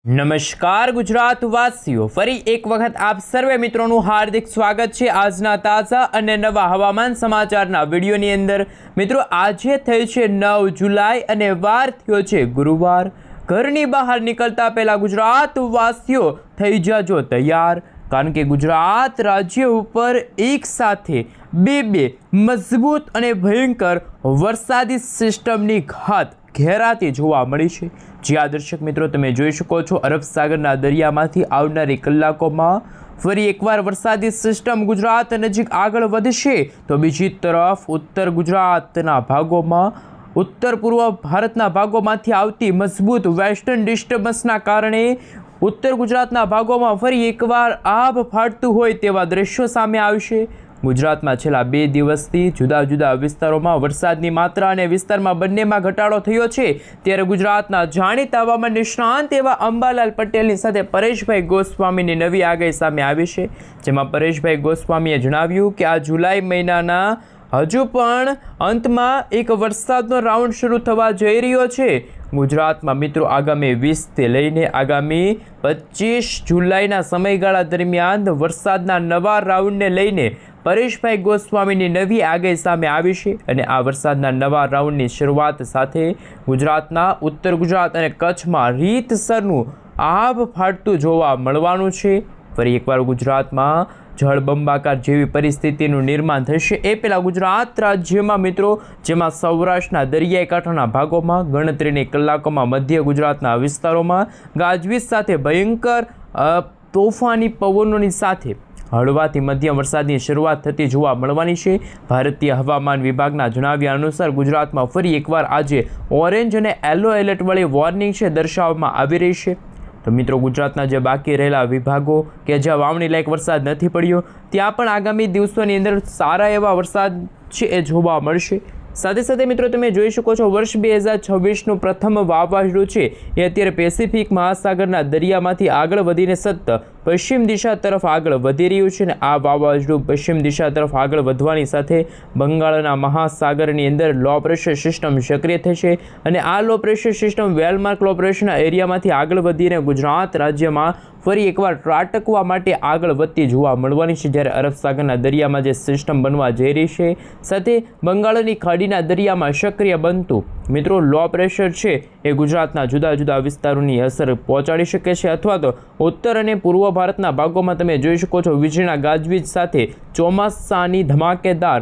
નમસ્કાર ગુજરાત વાસીઓ, ફરી એક વખત આપ સર્વે મિત્રોનું હાર્દિક સ્વાગત છે આજના તાજા અને નવા હવામાન સમાચારના વિડીયોની અંદર। મિત્રો, આજે થઈ છે 9 જુલાઈ અને વાર થયો છે ગુરુવાર। ઘરની બહાર નીકળતા પહેલા ગુજરાત વાસીઓ થઈ જાજો તૈયાર, કારણ કે ગુજરાત રાજ્ય ઉપર એક સાથે બે મજબૂત અને ભયંકર વરસાદી સિસ્ટમની ઘાત ઘેરાતી જોવા મળી છે। જ્યાં દર્શક મિત્રો તમે જોઈ શકો છો, અરબ સાગરના દરિયામાંથી આવનારી કલાકોમાં ફરી એકવાર વરસાદી સિસ્ટમ ગુજરાત નજીક આગળ વધશે, તો બીજી તરફ ઉત્તર ગુજરાતના ભાગોમાં ઉત્તર પૂર્વ ભારતના ભાગોમાંથી આવતી મજબૂત વેસ્ટર્ન ડિસ્ટર્બન્સના કારણે ઉત્તર ગુજરાતના ભાગોમાં ફરી એકવાર આભ ફાટતું હોય તેવા દ્રશ્યો સામે આવશે। ગુજરાતમાં છેલ્લા 2 દિવસથી જુદા જુદા વિસ્તારોમાં વરસાદની માત્રા અને વિસ્તારમાં બંનેમાં ઘટાડો થયો છે। ત્યારે ગુજરાતના જાણીતા હવામાન નિષ્ણાંત એવા અંબાલાલ પટેલની સાથે પરેશભાઈ ગોસ્વામીની નવી આગાહી સામે આવી છે, જેમાં પરેશભાઈ ગોસ્વામીએ જણાવ્યું કે આ જુલાઈ મહિનાના હજુ પણ અંતમાં એક વરસાદનો રાઉન્ડ શરૂ થવા જઈ રહ્યો છે। ગુજરાતમાં મિત્રો આગામી 20થી લઈને આગામી 25 જુલાઈના સમયગાળા દરમિયાન વરસાદના નવા રાઉન્ડને લઈને પરેશભાઈ ગોસ્વામીની નવી આગાહી સામે આવી છે અને આ વરસાદના નવા રાઉન્ડની શરૂઆત સાથે ગુજરાતના ઉત્તર ગુજરાત અને કચ્છમાં રીતસરનું આભ ફાટતું જોવા મળવાનું છે। ફરી એકવાર ગુજરાતમાં જળબંબાકાર જેવી પરિસ્થિતિનું નિર્માણ થશે એ પહેલાં ગુજરાત રાજ્યમાં મિત્રો, જેમાં સૌરાષ્ટ્રના દરિયાઈ કાંઠાના ભાગોમાં ગણતરીની કલાકોમાં મધ્ય ગુજરાતના વિસ્તારોમાં ગાજવીજ સાથે ભયંકર તોફાની પવનોની સાથે હળવાથી મધ્યમ વરસાદની શરૂઆત થતી જોવા મળવાની છે। ભારતીય હવામાન વિભાગના જણાવ્યા અનુસાર ગુજરાતમાં ફરી એકવાર આજે ઓરેન્જ અને યલો એલર્ટવાળી વોર્નિંગ છે દર્શાવવામાં આવી રહી છે। તો મિત્રો, ગુજરાતના જે બાકી રહેલા વિભાગો કે જ્યાં વાવણી લાયક વરસાદ નથી પડ્યો, ત્યાં પણ આગામી દિવસોની અંદર સારા એવા વરસાદ છે એ જોવા મળશે। સાથે સાથે મિત્રો તમે જોઈ શકો છો, વર્ષ 2026નું પ્રથમ વાવાઝોડું છે એ અત્યારે પેસિફિક મહાસાગરના દરિયામાંથી આગળ વધીને સતત પશ્ચિમ દિશા તરફ આગળ વધી રહ્યું છે અને આ વાવાઝોડું પશ્ચિમ દિશા તરફ આગળ વધવાની સાથે બંગાળના મહાસાગરની અંદર લો પ્રેશર સિસ્ટમ સક્રિય થશે અને આ low pressure system well marked low પ્રેશરના એરિયામાંથી આગળ વધીને ગુજરાત રાજ્યમાં ફરી એકવાર ત્રાટકવા માટે આગળ વધતી જોવા મળવાની છે। જ્યારે અરબ સાગરના દરિયામાં જે સિસ્ટમ બનવા જઈ રહી છે, સાથે બંગાળની ખાડીના દરિયામાં સક્રિય બનતું મિત્રો લો પ્રેશર છે એ ગુજરાતના જુદા જુદા વિસ્તારોની અસર પહોંચાડી શકે છે, અથવા તો ઉત્તર અને પૂર્વ ભારતના ભાગોમાં તમે જોઈ શકો છો વીજળીના ગાજવીજ સાથે ચોમાસાની ધમાકેદાર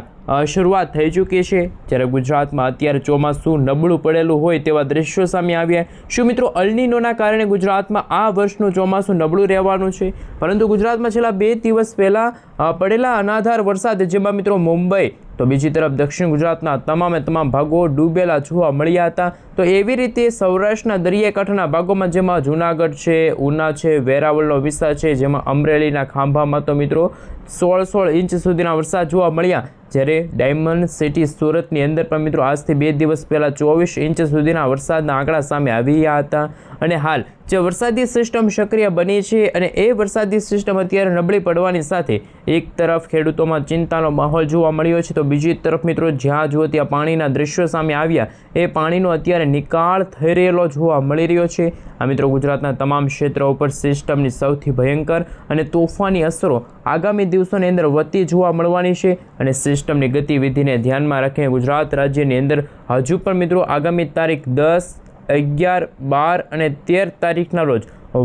શરૂઆત થઈ ચૂકી છે। જ્યારે ગુજરાતમાં અત્યારે ચોમાસું નબળું પડેલું હોય તેવા દ્રશ્યો સામે આવ્યા। શું મિત્રો, અલ નીનોના કારણે ગુજરાતમાં આ વર્ષનું ચોમાસું નબળું રહેવાનું છે? પરંતુ ગુજરાતમાં છેલ્લા 2 દિવસ પહેલાં પડેલા અનાધાર વરસાદ, જેમાં મિત્રો મુંબઈ તો બીજી તરફ દક્ષિણ ગુજરાતના તમામ ભાગો ડૂબેલા જોવા મળ્યા હતા। તો એવી રીતે સૌરાષ્ટ્રના દરિયાઈ કાંઠાના ભાગોમાં, જેમાં જૂનાગઢ છે, ઉના છે, વેરાવળનો વિસ્તાર છે, જેમાં અમરેલીના ખાંભામાં તો મિત્રો 16 ઇંચ સુધીના વરસાદ જોવા મળ્યા। જ્યારે ડાયમંડ સિટી સુરતની અંદર પણ મિત્રો આજથી 2 દિવસ પહેલાં 24 ઇંચ સુધીના વરસાદના આંકડા સામે આવ્યા હતા અને હાલ જે વરસાદી સિસ્ટમ સક્રિય બની છે અને એ વરસાદી સિસ્ટમ અત્યારે નબળી પડવાની સાથે એક તરફ ખેડૂતોમાં ચિંતાનો માહોલ જોવા મળ્યો છે, તો બીજી તરફ મિત્રો જ્યાં જુઓ ત્યાં પાણીના દ્રશ્યો સામે આવ્યા, એ પાણીનો અત્યારે નિકાલ થઈ રહેલો જોવા મળી રહ્યો છે। આ મિત્રો ગુજરાતના તમામ ક્ષેત્રો ઉપર સિસ્ટમની સૌથી ભયંકર અને તોફાની અસરો આગામી દિવસોની અંદર વધતી જોવા મળવાની છે અને સિસ્ટમની ગતિવિધિને ધ્યાનમાં રાખીને ગુજરાત રાજ્યની અંદર હજુ પણ મિત્રો આગામી તારીખ 10, 11, 12 અને 13 તારીખના રોજ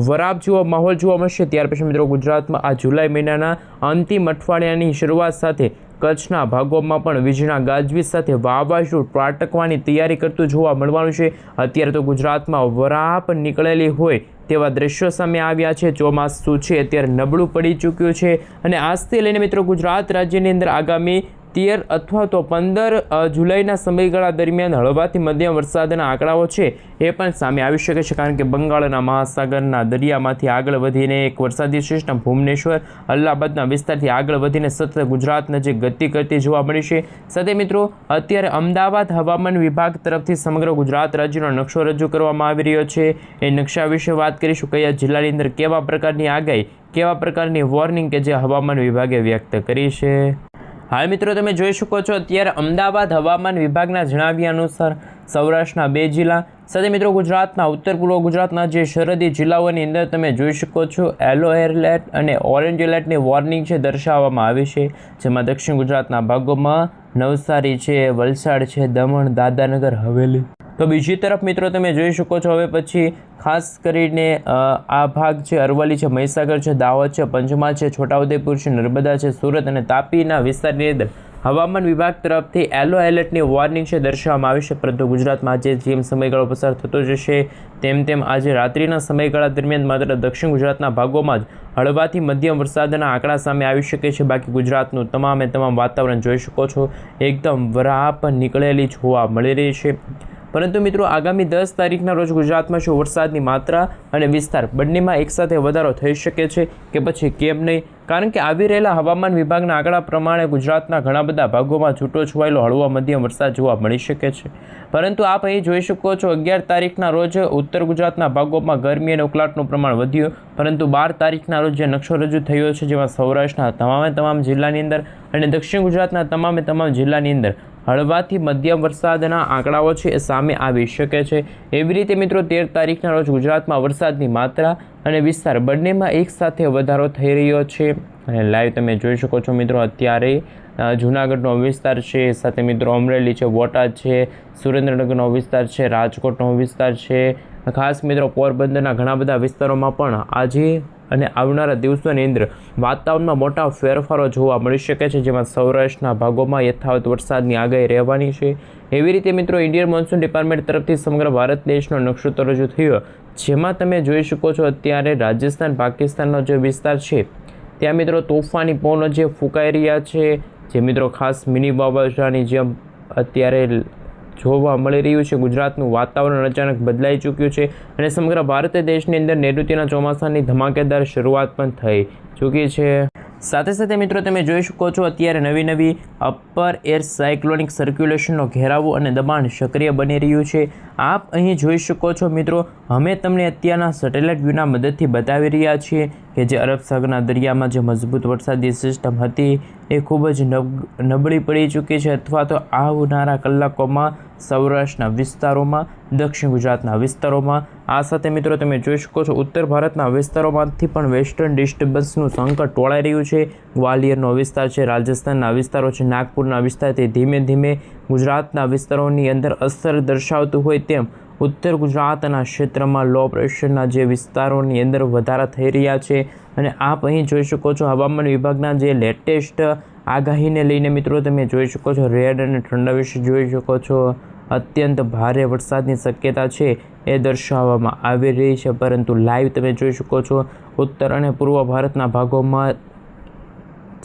વરાપ જેવો માહોલ જોવા મળશે। ત્યાર પછી મિત્રો ગુજરાતમાં આ જુલાઈ મહિનાના અંતિમ અઠવાડિયાની શરૂઆત સાથે કચ્છના ભાગોમાં પણ વીજળીના ગાજવીજ સાથે વાવાઝોડું ત્રાટકવાની તૈયારી કરતું જોવા મળવાનું છે। અત્યારે તો ગુજરાતમાં વરાપ નીકળેલી હોય તેવા દ્રશ્યો સામે આવ્યા છે। ચોમાસું છે અત્યારે નબળું પડી ચૂક્યું છે અને આજથી લઈને મિત્રો ગુજરાત રાજ્યની અંદર આગામી 13 અથવા તો 15 જુલાઈના સમયગાળા દરમિયાન હળવાથી મધ્યમ વરસાદના આંકડાઓ છે એ પણ સામે આવી શકે છે, કારણ કે બંગાળના મહાસાગરના દરિયામાંથી આગળ વધીને એક વરસાદી સિસ્ટમ ભુવનેશ્વર અલ્હાબાદના વિસ્તારથી આગળ વધીને સતત ગુજરાત નજીક ગતિ કરતી જોવા મળી છે। સાથે મિત્રો અત્યારે અમદાવાદ હવામાન વિભાગ તરફથી સમગ્ર ગુજરાત રાજ્યનો નકશો રજૂ કરવામાં આવી રહ્યો છે। એ નકશા વિશે વાત કરીશું, કયા જિલ્લાની અંદર કેવા પ્રકારની આગાહી, કેવા પ્રકારની વોર્નિંગ કે જે હવામાન વિભાગે વ્યક્ત કરી છે। હાલ મિત્રો તમે જોઈ શકો છો, અત્યારે અમદાવાદ હવામાન વિભાગના જણાવ્યા અનુસાર સૌરાષ્ટ્રના 2 જિલ્લા સાથે મિત્રો ગુજરાતના ઉત્તર પૂર્વ ગુજરાતના જે સરહદી જિલ્લાઓની અંદર તમે જોઈ શકો છો યલો એલર્ટ અને ઓરેન્જ એલર્ટની વોર્નિંગ છે દર્શાવવામાં આવી છે, જેમાં દક્ષિણ ગુજરાતના ભાગોમાં નવસારી છે, વલસાડ છે, દમણ, દાદરાનગર હવેલી. તો બીજી તરફ મિત્રો તમે જોઈ શકો છો હવે પછી ખાસ કરીને આ ભાગ છે અરવલ્લી છે, મહીસાગર છે, દાહોદ છે, પંચમહાલ છે, છોટાઉદેપુર છે, નર્મદા છે, સુરત અને તાપીના વિસ્તારની અંદર હવામાન વિભાગ તરફથી યલો એલર્ટની વોર્નિંગ છે દર્શાવવામાં આવી છે. પરંતુ ગુજરાતમાં આજે જેમ સમયગાળો પસાર થતો જશે તેમ આજે રાત્રિના સમયગાળા દરમિયાન માત્ર દક્ષિણ ગુજરાતના ભાગોમાં જ હળવાથી મધ્યમ વરસાદના આંકડા સામે આવી શકે છે. બાકી ગુજરાતનું તમામે તમામ વાતાવરણ જોઈ શકો છો એકદમ વરાપ નીકળેલી જોવા મળી રહી છે. પરંતુ મિત્રો આગામી 10 તારીખના રોજ ગુજરાતમાં શું વરસાદની માત્રા અને વિસ્તાર બંનેમાં એકસાથે વધારો થઈ શકે છે કે પછી કેમ નહીં? કારણ કે આવી રહેલા હવામાન વિભાગના આંકડા પ્રમાણે ગુજરાતના ઘણા બધા ભાગોમાં છૂટો છવાયેલો હળવો મધ્યમ વરસાદ જોવા મળી શકે છે. પરંતુ આપ અહીં જોઈ શકો છો 11 તારીખના રોજ ઉત્તર ગુજરાતના ભાગોમાં ગરમી અને ઉકળાટનું પ્રમાણ વધ્યું, પરંતુ 12 તારીખના રોજ જે નકશો રજૂ થયો છે જેમાં સૌરાષ્ટ્રના તમામ જિલ્લાની અંદર અને દક્ષિણ ગુજરાતના તમામ જિલ્લાની અંદર હળવાથી મધ્યમ વરસાદના આંકડાઓ છે એ સામે આવી શકે છે. એવી રીતે મિત્રો 13 તારીખના રોજ ગુજરાતમાં વરસાદની માત્રા અને વિસ્તાર બંનેમાં એકસાથે વધારો થઈ રહ્યો છે. અને લાઈવ તમે જોઈ શકો છો મિત્રો અત્યારે જૂનાગઢનો વિસ્તાર છે, સાથે મિત્રો અમરેલી છે, બોટાદ છે, સુરેન્દ્રનગરનો વિસ્તાર છે, રાજકોટનો વિસ્તાર છે, ખાસ મિત્રો પોરબંદરના ઘણા બધા વિસ્તારોમાં પણ આજે અને આવનારા દિવસોની અંદર વાતાવરણમાં મોટા ફેરફારો જોવા મળી શકે છે, જેમાં સૌરાષ્ટ્રના ભાગોમાં યથાવત વરસાદની આગાહી રહેવાની છે. એવી રીતે મિત્રો ઇન્ડિયન મોન્સૂન ડિપાર્ટમેન્ટ તરફથી સમગ્ર ભારત દેશનો નકશો રજૂ થયો, જેમાં તમે જોઈ શકો છો અત્યારે રાજસ્થાન પાકિસ્તાનનો જે વિસ્તાર છે ત્યાં મિત્રો તોફાની પવનો જે ફૂંકાઈ રહ્યા છે, જે મિત્રો ખાસ મિની વાવાઝોડાની જેમ અત્યારે જોવા મળી રહ્યું છે. ગુજરાતનું વાતાવરણ અચાનક બદલાઈ ચૂક્યું છે અને સમગ્ર ભારત દેશની અંદર નૈઋત્યના ચોમાસાની ધમાકેદાર શરૂઆત પણ થઈ ચૂકી છે. સાથે મિત્રો તમે જોઈ શકો છો અત્યારે નવી અપર એર સાયક્લોનિક સર્ક્યુલેશનનો ઘેરાવો અને દબાણ સક્રિય બની રહ્યું છે. આપ અહીં જોઈ શકો છો મિત્રો, અમે તમને અત્યારના સેટેલાઇટ વ્યૂના મદદથી બતાવી રહ્યા છીએ કે જે અરબ સાગરના દરિયામાં જે મજબૂત વરસાદી સિસ્ટમ હતી એ ખૂબ જ નબળી પડી ચૂકી છે, અથવા તો આવનારા કલાકોમાં સૌરાષ્ટ્રના વિસ્તારોમાં, દક્ષિણ ગુજરાતના વિસ્તારોમાં, આ સાથે મિત્રો તમે જોઈ શકો છો ઉત્તર ભારતના વિસ્તારોમાંથી પણ વેસ્ટર્ન ડિસ્ટર્બન્સનું સંકટ ટોળાઈ રહ્યું છે. ગ્વાલિયરનો વિસ્તાર છે, રાજસ્થાનના વિસ્તારો છે, નાગપુરના વિસ્તારથી ધીમે ધીમે ગુજરાતના વિસ્તારોની અંદર અસર દર્શાવતું હોય તેમ ઉત્તર ગુજરાતના ક્ષેત્રમાં લો પ્રેશરના જે વિસ્તારોની અંદર વધારા થઈ રહ્યા છે. અને આપ અહીં જોઈ શકો છો હવામાન વિભાગના જે લેટેસ્ટ આગાહીને લઈને મિત્રો તમે જોઈ શકો છો રેડ અને ઠંડા વિશે જોઈ શકો છો અત્યંત ભારે વરસાદની શક્યતા છે એ દર્શાવવામાં આવી રહી છે. પરંતુ લાઈવ તમે જોઈ શકો છો ઉત્તર અને પૂર્વ ભારતના ભાગોમાં,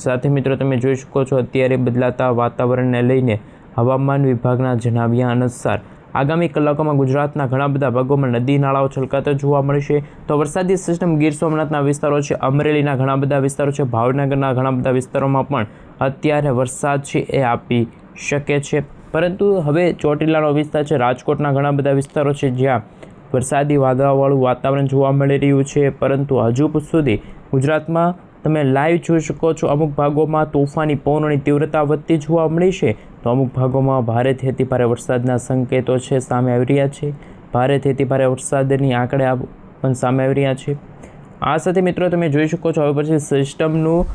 સાથે મિત્રો તમે જોઈ શકો છો અત્યારે બદલાતા વાતાવરણને લઈને હવામાન વિભાગના જણાવ્યા અનુસાર આગામી કલાકોમાં ગુજરાતના ઘણા બધા ભાગોમાં નદી નાળાઓ છલકાતા જોવા મળશે. તો વરસાદી સિસ્ટમ ગીર સોમનાથના વિસ્તારો છે, અમરેલીના ઘણા બધા વિસ્તારો છે, ભાવનગરના ઘણા બધા વિસ્તારોમાં પણ અત્યારે વરસાદ છે એ આપી શકે છે. પરંતુ હવે ચોટીલાનો વિસ્તાર છે, રાજકોટના ઘણા બધા વિસ્તારો છે જ્યાં વરસાદી વાદળાવાળું વાતાવરણ જોવા મળી રહ્યું છે. પરંતુ હજુ સુધી ગુજરાતમાં તમે લાઈવ જોઈ શકો છો અમુક ભાગોમાં તોફાની પવનોની તીવ્રતા વધતી જોવા મળી છે, તો અમુક ભાગોમાં ભારેથી અતિ ભારે વરસાદના સંકેતો છે સામે આવી રહ્યા છે. ભારેથી અતિ ભારે વરસાદની આંકડા પણ સામે આવી રહ્યા છે. આ સાથે મિત્રો તમે જોઈ શકો છો હવે પછી સિસ્ટમનું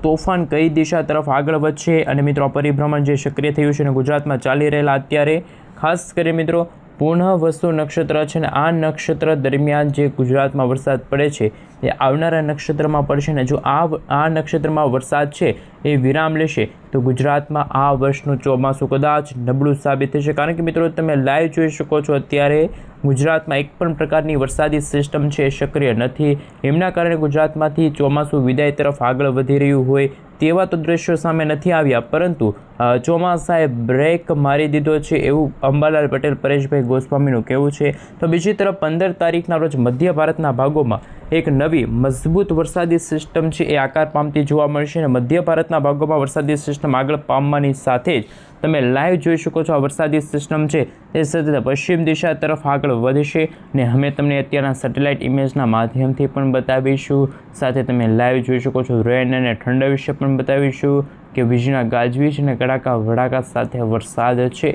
તોફાન કઈ દિશા તરફ આગળ વધશે અને મિત્રો પરિભ્રમણ જે સક્રિય થયું છે અને ગુજરાતમાં ચાલી રહેલા અત્યારે ખાસ કરી મિત્રો પૂર્ણ વસ્તુ નક્ષત્ર છે, અને આ નક્ષત્ર દરમિયાન જે ગુજરાતમાં વરસાદ પડે છે એ આવનારા નક્ષત્રમાં પડશે. ને જો આ નક્ષત્રમાં વરસાદ છે એ વિરામ લેશે તો ગુજરાતમાં આ વર્ષનું ચોમાસું કદાચ નબળું સાબિત થશે. કારણ કે મિત્રો તમે લાઈવ જોઈ શકો છો અત્યારે ગુજરાતમાં એક પણ પ્રકારની વરસાદી સિસ્ટમ છે એ સક્રિય નથી. એમના કારણે ગુજરાતમાંથી ચોમાસું વિદાય તરફ આગળ વધી રહ્યું હોય તેવા તો દ્રશ્યો સામે નથી આવ્યા, પરંતુ ચોમાસાએ બ્રેક મારી દીધો છે એવું અંબાલાલ પટેલ, પરેશભાઈ ગોસ્વામીનું કહેવું છે. તો બીજી તરફ 15 તારીખના રોજ મધ્ય ભારતના ભાગોમાં એક નવી મજબૂત વરસાદી સિસ્ટમ છે એ આકાર પામતી જોવા મળશે. અને મધ્ય ભારતના ભાગોમાં વરસાદી સિસ્ટમ આગળ પામવાની સાથે જ તમે લાઈવ જોઈ શકો છો આ વરસાદી સિસ્ટમ છે એ સતત પશ્ચિમ દિશા તરફ આગળ વધશે. ને અમે તમને અત્યારના સેટેલાઇટ ઇમેજના માધ્યમથી પણ બતાવીશું. સાથે તમે લાઈવ જોઈ શકો છો રેન અને ઠંડા વિશે પણ બતાવીશું કે વીજળીના ગાજવીજ અને કડાકા વડાકા સાથે વરસાદ છે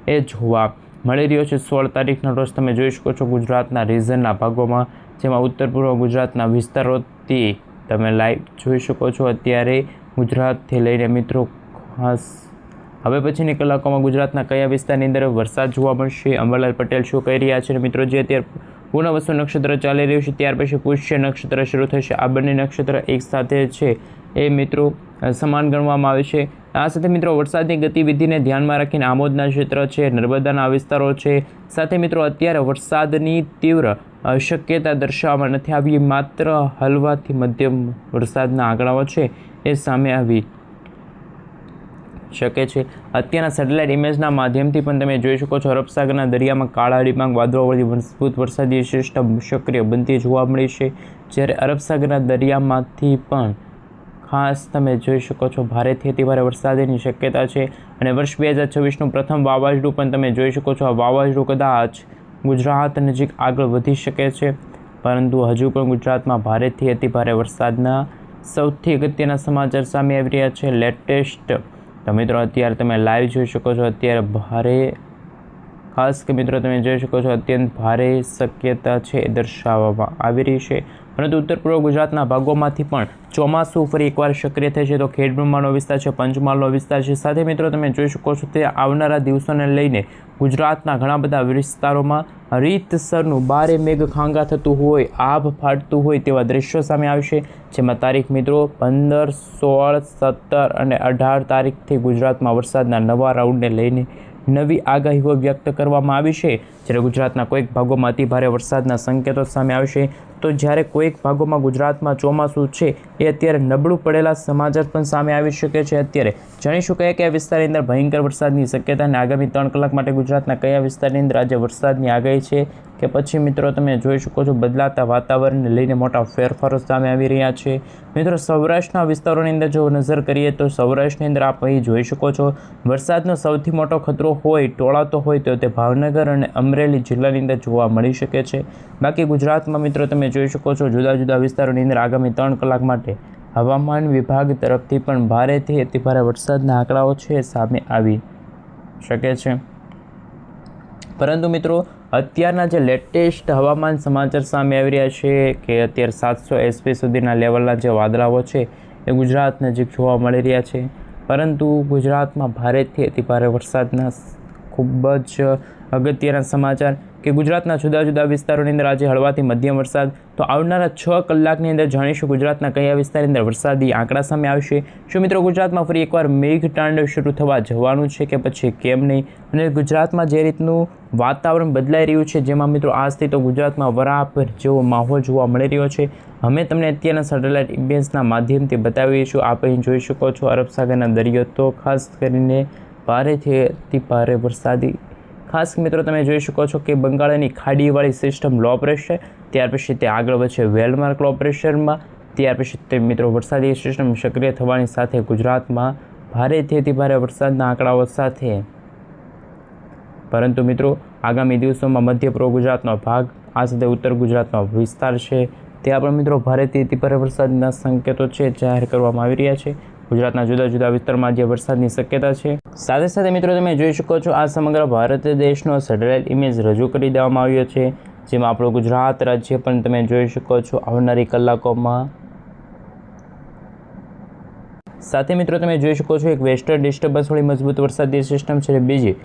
એ જોવા મળી રહ્યો છે 16 તારીખના રોજ તમે જોઈ શકો છો ગુજરાતના રિજનના ભાગોમાં, જેમાં ઉત્તર પૂર્વ ગુજરાતના વિસ્તારોથી તમે લાઈવ જોઈ શકો છો અત્યારે ગુજરાતથી લઈને મિત્રો ખાસ હવે પછીની કલાકોમાં ગુજરાતના કયા વિસ્તારની અંદર વરસાદ જોવા મળશે, અંબાલાલ પટેલ શું કહી રહ્યા છે. મિત્રો જે અત્યારે પૂર્ણવસુ નક્ષત્ર ચાલી રહ્યું છે ત્યાર પછી પુષ્ય નક્ષત્ર શરૂ થશે. આ બંને નક્ષત્ર એક સાથે છે એ મિત્રો સમાન ગણવામાં આવે છે. આ સાથે મિત્રો વરસાદની ગતિવિધિને ધ્યાનમાં રાખીને આમોદના ક્ષેત્ર છે, નર્મદાના વિસ્તારો છે, સાથે મિત્રો અત્યારે વરસાદની તીવ્ર શક્યતા દર્શાવવામાં નથી આવી. માત્ર હળવાથી મધ્યમ વરસાદના આંકડાઓ છે એ સામે આવી શકે છે. અત્યારના સેટેલાઇટ ઇમેજના માધ્યમથી પણ તમે જોઈ શકો છો અરબ સાગરના દરિયામાં કાળા ડિબાંગ વાદળોવાળી મજબૂત વરસાદી સિસ્ટમ સક્રિય બનતી જોવા મળી છે. જ્યારે અરબ સાગરના દરિયામાંથી પણ ખાસ તમે જોઈ શકો છો ભારેથી અતિભારે વરસાદની શક્યતા છે. અને વર્ષ 2026નું પ્રથમ વાવાઝોડું પણ તમે જોઈ શકો છો. આ વાવાઝોડું કદાચ ગુજરાત નજીક આગળ વધી શકે છે, પરંતુ હજુ પણ ગુજરાતમાં ભારેથી અતિભારે વરસાદના સૌથી અગત્યના સમાચાર સામે આવી રહ્યા છે. લેટેસ્ટ તો મિત્રો અત્યારે તમે લાઈવ જોઈ શકો છો અત્યારે ભારે ખાસ કે મિત્રો તમે જોઈ શકો છો અત્યંત ભારે શક્યતા છે એ દર્શાવવામાં આવી રહી છે. પરંતુ ઉત્તર પૂર્વ ગુજરાતના ભાગોમાંથી પણ ચોમાસું ફરી એકવાર સક્રિય થશે. તો ખેડબ્રહ્માનો વિસ્તાર છે, પંચમહાલનો વિસ્તાર છે, સાથે મિત્રો તમે જોઈ શકો છો તે આવનારા દિવસોને લઈને ગુજરાતના ઘણા બધા વિસ્તારોમાં રીતસરનું બારે મેઘ ખાંગા થતું હોય, આભ ફાટતું હોય તેવા દ્રશ્યો સામે આવશે. જેમાં તારીખ મિત્રો 15, 16, 17 અને 18 તારીખથી ગુજરાતમાં વરસાદના નવા રાઉન્ડને લઈને નવી આગાહીઓ વ્યક્ત કરવામાં આવી છે. જ્યારે ગુજરાતના કોઈક ભાગોમાં અતિભારે વરસાદના સંકેતો સામે આવશે, તો જ્યારે કોઈક ભાગોમાં ગુજરાતમાં ચોમાસું છે એ અત્યારે નબળું પડેલા સમાચાર પણ સામે આવી શકે છે. અત્યારે જાણીશું કયા વિસ્તારની અંદર ભયંકર વરસાદની શક્યતા અને આગામી 3 કલાક માટે ગુજરાતના કયા વિસ્તારની અંદર આજે વરસાદની આગાહી છે કે પછી મિત્રો તમે જોઈ શકો છો બદલાતા વાતાવરણને લઈને મોટા ફેરફારો સામે આવી રહ્યા છે. મિત્રો સૌરાષ્ટ્રના વિસ્તારોની અંદર જો નજર કરીએ તો સૌરાષ્ટ્રની અંદર આપ અહીં જોઈ શકો છો વરસાદનો સૌથી મોટો ખતરો હોય ટોળાતો હોય તો તે ભાવનગર અને અમરેલી જિલ્લાની અંદર જોવા મળી શકે છે. બાકી ગુજરાતમાં મિત્રો તમે જોઈ શકો છો જુદા જુદા વિસ્તારોની અંદર આગામી 3 કલાક માટે હવામાન વિભાગ તરફથી પણ ભારેથી અતિભારે વરસાદના આંકડાઓ છે સામે આવી શકે છે. પરંતુ મિત્રો અત્યારના જે લેટેસ્ટ હવામાન સમાચાર સામે આવી રહ્યા છે કે અત્યારે 700 SP સુધીના લેવલના જે વાદળાઓ છે એ ગુજરાત નજીક જોવા મળી રહ્યા છે. પરંતુ ગુજરાતમાં ભારેથી અતિભારે વરસાદના ખૂબ જ અગત્યના સમાચાર કે ગુજરાતના જુદા જુદા વિસ્તારોની અંદર આજે હળવાથી મધ્યમ વરસાદ. તો આવનારા 6 કલાકની અંદર જાણીશું ગુજરાતના કયા વિસ્તારની અંદર વરસાદી આંકડા સામે આવશે. શું મિત્રો ગુજરાતમાં ફરી એકવાર મેઘતાંડવ શરૂ થવા જવાનું છે કે પછી કેમ નહીં? અને ગુજરાતમાં જે રીતનું વાતાવરણ બદલાઈ રહ્યું છે, જેમાં મિત્રો આજથી તો ગુજરાતમાં વરાપ જેવો માહોલ જોવા મળી રહ્યો છે. અમે તમને અત્યારના સેટેલાઇટ ઇમેજના માધ્યમથી બતાવીશું. આપ અહીં જોઈ શકો છો અરબ સાગરના દરિયો તો ખાસ કરીને ભારેથી અતિભારે વરસાદી ખાસ મિત્રો તમે જોઈ શકો છો કે બંગાળની ખાડીવાળી સિસ્ટમ લો પ્રેશર, ત્યાર પછી તે આગળ વધશે વેલમાર્ક લો પ્રેશરમાં, ત્યાર પછી તે મિત્રો વરસાદી સિસ્ટમ સક્રિય થવાની સાથે ગુજરાતમાં ભારેથી અતિભારે વરસાદના આંકડાઓ સાથે. પરંતુ મિત્રો આગામી દિવસોમાં મધ્ય પૂર્વ ગુજરાતનો ભાગ આ સાથે ઉત્તર ગુજરાતનો વિસ્તાર છે ત્યાં પણ મિત્રો ભારેથી અતિભારે વરસાદના સંકેતો છે જાહેર કરવામાં આવી રહ્યા છે. ગુજરાતના જુદા જુદા વિસ્તારમાં જે વરસાદની શક્યતા છે. સાથે સાથે મિત્રો તમે જોઈ શકો છો આ સમગ્ર ભારત દેશનો સેટેલાઇટ ઇમેજ રજૂ કરી દેવામાં આવ્યો છે, જેમાં આપણું ગુજરાત રાજ્ય પણ તમે જોઈ શકો છો આવનારી કલાકોમાં. સાથે મિત્રો તમે જોઈ શકો છો એક વેસ્ટર્ન ડિસ્ટર્બન્સવાળી મજબૂત વરસાદી સિસ્ટમ છે, બીજી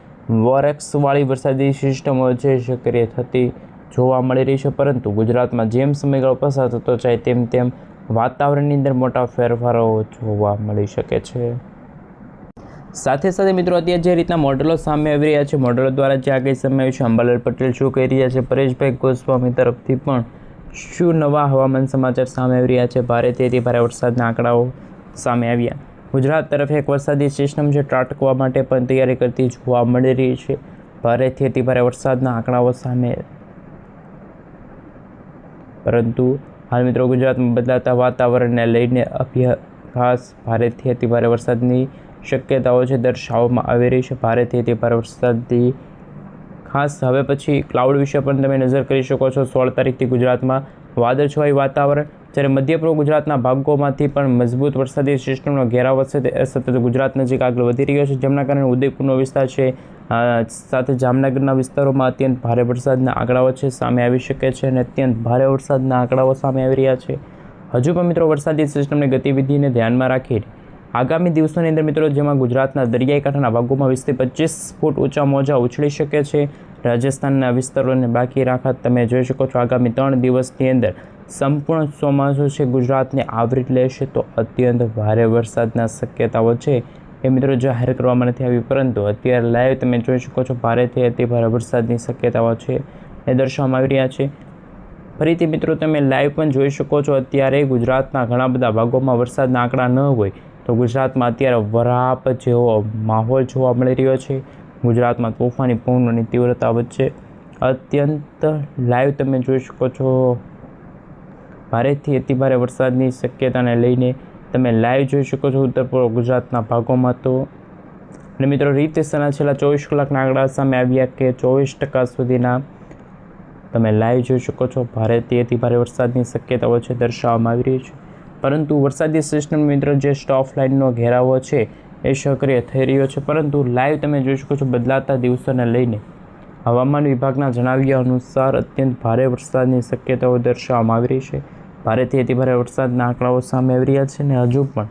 વોરેક્સવાળી વરસાદી સિસ્ટમો છે સક્રિય થતી જોવા મળી રહી છે. પરંતુ ગુજરાતમાં જેમ સમયગાળો પસાર થતો જાય તેમ તેમ વાતાવરણની અંદર મોટા ફેરફારો જોવા મળી શકે છે. સાથે સાથે મિત્રો અત્યારે જે રીતના મોડેલો સામે આવી રહ્યા છે, મોડેલો દ્વારા જે આગાહી સામે આવી છે, અંબાલાલ પટેલ શું કહી રહ્યા છે, પરેશભાઈ ગોસ્વામી તરફથી પણ શું નવા હવામાન સમાચાર સામે આવી રહ્યા છે, ભારેથી અતિભારે વરસાદના આંકડાઓ સામે આવ્યા. ગુજરાત તરફ એક વરસાદી સિસ્ટમ છે ત્રાટકવા માટે પણ તૈયારી કરતી જોવા મળી રહી છે. ભારેથી અતિભારે વરસાદના આંકડાઓ સામે. પરંતુ હાલ મિત્રો ગુજરાતમાં બદલાતા વાતાવરણને લઈને ખાસ ભારેથી અતિભારે વરસાદની શક્યતાઓ છે દર્શાવવામાં આવી રહી છે. ભારેથી અતિભારે વરસાદની ખાસ હવે પછી ક્લાઉડ વિશે પણ તમે નજર કરી શકો છો. 16 તારીખથી ગુજરાતમાં વાદળછવાયું વાતાવરણ જ્યારે મધ્ય પૂર્વ ગુજરાતના ભાગોમાંથી પણ મજબૂત વરસાદી સિસ્ટમનો ઘેરાવ છે તે સતત ગુજરાત નજીક આગળ વધી રહ્યો છે, જેમના કારણે ઉદયપુરનો વિસ્તાર છે સાથે જામનગરના વિસ્તારોમાં અત્યંત ભારે વરસાદના આંકડાઓ છે સામે આવી શકે છે અને અત્યંત ભારે વરસાદના આંકડાઓ સામે આવી રહ્યા છે. હજુ પણ મિત્રો વરસાદી સિસ્ટમની ગતિવિધિને ધ્યાનમાં રાખી આગામી દિવસોની અંદર મિત્રો જેમાં ગુજરાતના દરિયાઈ કાંઠાના ભાગોમાં 20 થી 25 ફૂટ ઊંચા મોજા ઉછળી શકે છે. રાજસ્થાનના વિસ્તારોને બાકી રાખત તમે જોઈ શકો છો. આગામી 3 દિવસની અંદર સંપૂર્ણ ચોમાસું છે ગુજરાતને આવરી લેશે તો અત્યંત ભારે વરસાદના શક્યતાઓ છે એ મિત્રો જાહેર કરવામાં નથી આવી, પરંતુ અત્યારે લાઈવ તમે જોઈ શકો છો ભારેથી અતિ ભારે વરસાદની શક્યતાઓ છે એ દર્શાવવામાં આવી રહ્યા છે. ફરીથી મિત્રો તમે લાઈવ પણ જોઈ શકો છો. અત્યારે ગુજરાતના ઘણા બધા ભાગોમાં વરસાદના આંકડા ન હોય તો ગુજરાતમાં અત્યારે વરાપ જેવો માહોલ જોવા મળી રહ્યો છે. ગુજરાતમાં તોફાની પવનોની તીવ્રતા વચ્ચે અત્યંત લાઈવ તમે જોઈ શકો છો ભારેથી અતિભારે વરસાદની શક્યતાને લઈને તમે લાઈવ જોઈ શકો છો ઉત્તર પૂર્વ ગુજરાતના ભાગોમાં. તો અને મિત્રો રીતસરના છેલ્લા 24 કલાકના આંકડા સામે આવ્યા કે 24% સુધીના તમે લાઈવ જોઈ શકો છો ભારેથી અતિભારે વરસાદની શક્યતાઓ છે દર્શાવવામાં આવી રહી છે. પરંતુ વરસાદી સિસ્ટમ મિત્રો જે સ્ટોફ લાઇનનો ઘેરાવો છે એ સક્રિય થઈ રહ્યો છે, પરંતુ લાઈવ તમે જોઈ શકો છો બદલાતા દિવસોને લઈને હવામાન વિભાગના જણાવ્યા અનુસાર અત્યંત ભારે વરસાદની શક્યતાઓ દર્શાવવામાં આવી રહી છે. ભારેથી અતિભારે વરસાદના આંકડાઓ સામે આવી રહ્યા છે અને હજુ પણ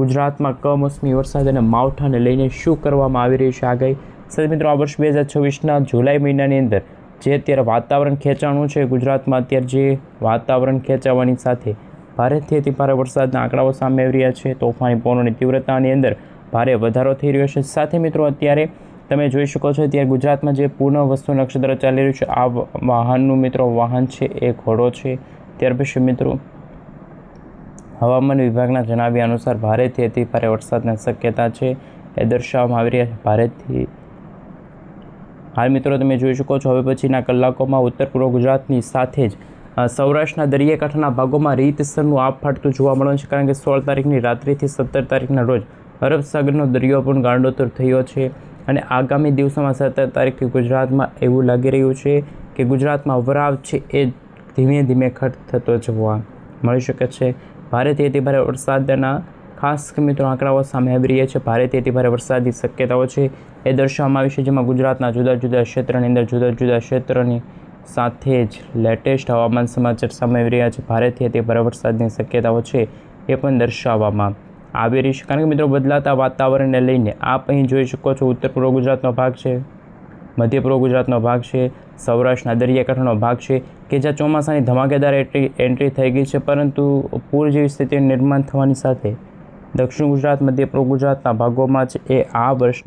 ગુજરાતમાં કમોસમી વરસાદ અને માવઠાને લઈને શું કરવામાં આવી રહ્યું છે આગાહી. સાથે મિત્રો આ વર્ષ 2026ના જુલાઈ મહિનાની અંદર જે અત્યારે વાતાવરણ ખેંચાણું છે ગુજરાતમાં, અત્યારે જે વાતાવરણ ખેંચાવાની સાથે ભારેથી અતિભારે વરસાદના આંકડાઓ સામે આવી રહ્યા છે. તોફાની પવનોની તીવ્રતાની અંદર ભારે વધારો થઈ રહ્યો છે. સાથે મિત્રો અત્યારે તમે જોઈ શકો છો અત્યારે ગુજરાતમાં જે પૂર્ણ વસ્તુ નક્ષત્ર ચાલી રહ્યું છે આ વાહનનું મિત્રો વાહન છે એ ઘોડો છે. ત્યાર પછી મિત્રો હવામાન વિભાગના જણાવ્યા અનુસાર ભારેથી અતિભારે વરસાદની શક્યતા છે એ દર્શાવવામાં આવી રહ્યા છે. ભારેથી હાલ મિત્રો તમે જોઈ શકો છો હવે પછીના કલાકોમાં ઉત્તર પૂર્વ ગુજરાતની સાથે જ સૌરાષ્ટ્રના દરિયાકાંઠાના ભાગોમાં રીતસરનું આપ ફાટતું જોવા મળવાનું છે, કારણ કે 16 તારીખની રાત્રિથી 17 તારીખના રોજ અરબ સાગરનો દરિયો પણ ગાંડોતર થયો છે અને આગામી દિવસોમાં 17 તારીખથી ગુજરાતમાં એવું લાગી રહ્યું છે કે ગુજરાતમાં વરાવ છે એ ધીમે ધીમે ખટ થતો જોવા મળી શકે છે. ભારેથી અતિભારે વરસાદના ખાસ મિત્રો આંકડાઓ સામે આવી રહ્યા છે. ભારેથી અતિભારે વરસાદની શક્યતાઓ છે એ દર્શાવવામાં આવી છે, જેમાં ગુજરાતના જુદા જુદા ક્ષેત્રની અંદર જુદા જુદા ક્ષેત્રની સાથે જ લેટેસ્ટ હવામાન સમાચાર સામે આવી રહ્યા છે. ભારેથી અતિભારે વરસાદની શક્યતાઓ છે એ પણ દર્શાવવામાં આવી રહી છે, કારણ કે મિત્રો બદલાતા વાતાવરણને લઈને આપ અહીં જોઈ શકો છો ઉત્તર પૂર્વ ગુજરાતનો ભાગ છે, મધ્ય પૂર્વ ગુજરાતનો ભાગ છે, સૌરાષ્ટ્રના દરિયાકાંઠાનો ભાગ છે કે જ્યાં ચોમાસાની ધમાકેદાર એન્ટ્રી થઈ ગઈ છે, પરંતુ પૂર જેવી સ્થિતિનું નિર્માણ થવાની સાથે દક્ષિણ ગુજરાત મધ્ય પૂર્વ ગુજરાતના ભાગોમાં જ એ આ વર્ષ